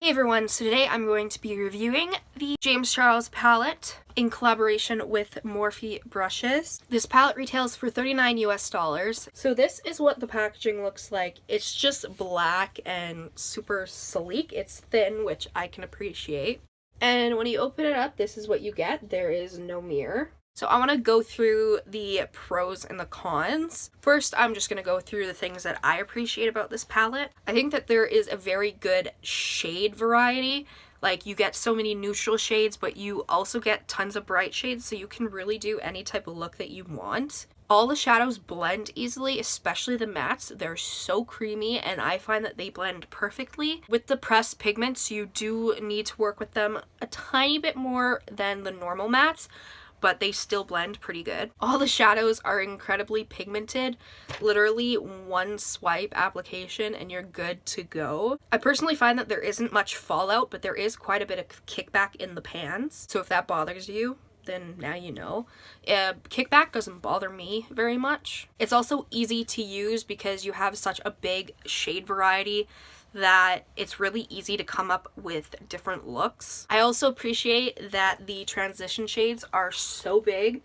Hey everyone, so today I'm going to be reviewing the James Charles palette in collaboration with Morphe brushes. This palette retails for $39 US. So this is what the packaging looks like. It's just black and super sleek. It's thin, which I can appreciate. And when you open it up, this is what you get. There is no mirror. So I want to go through the pros and the cons. First, I'm just going to go through the things that I appreciate about this palette. I think that there is a very good shade variety. Like, you get so many neutral shades, but you also get tons of bright shades, so you can really do any type of look that you want. All the shadows blend easily, especially the mattes. They're so creamy, and I find that they blend perfectly. With the pressed pigments, you do need to work with them a tiny bit more than the normal mattes, but they still blend pretty good. All the shadows are incredibly pigmented. Literally one swipe application and you're good to go. I personally find that there isn't much fallout, but there is quite a bit of kickback in the pans. So if that bothers you, then now you know. Kickback doesn't bother me very much. It's also easy to use because you have such a big shade variety that it's really easy to come up with different looks. I also appreciate that the transition shades are so big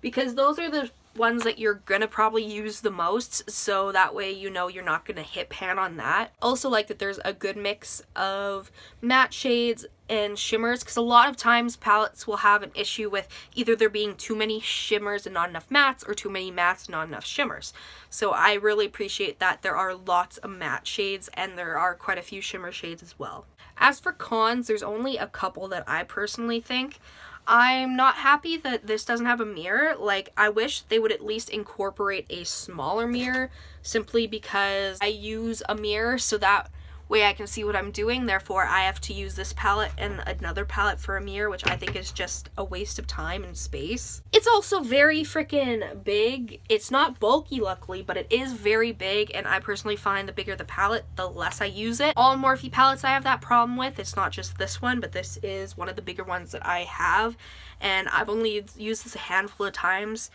because those are the ones that you're gonna probably use the most, so that way you know you're not gonna hit pan on that. Also like that there's a good mix of matte shades and shimmers, because a lot of times palettes will have an issue with either there being too many shimmers and not enough mattes, or too many mattes and not enough shimmers. So I really appreciate that there are lots of matte shades and there are quite a few shimmer shades as well. As for cons, there's only a couple that I personally think. I'm not happy that this doesn't have a mirror. Like, I wish they would at least incorporate a smaller mirror, simply because I use a mirror so that way I can see what I'm doing. Therefore, I have to use this palette and another palette for a mirror, which I think is just a waste of time and space. It's also very freaking big. It's not bulky, luckily, but it is very big, and I personally find the bigger the palette, the less I use it. All Morphe palettes I have that problem with. It's not just this one, but this is one of the bigger ones that I have, and I've only used this a handful of times,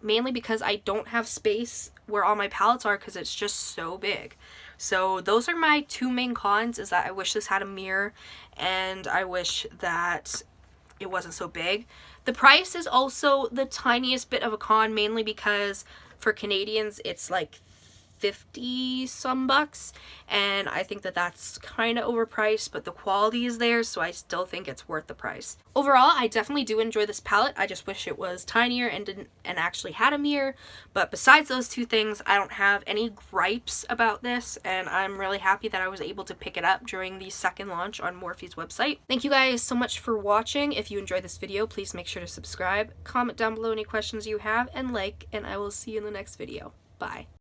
mainly because I don't have space where all my palettes are because it's just so big. So those are my two main cons, is that I wish this had a mirror and I wish that it wasn't so big. The price is also the tiniest bit of a con, mainly because for Canadians it's like 50 some bucks, and I think that that's kind of overpriced, but the quality is there, so I still think it's worth the price. Overall, I definitely do enjoy this palette. I just wish it was tinier and actually had a mirror, but besides those two things, I don't have any gripes about this, and I'm really happy that I was able to pick it up during the second launch on Morphe's website. Thank you guys so much for watching. If you enjoyed this video, please make sure to subscribe, comment down below any questions you have, and like, and I will see you in the next video. Bye.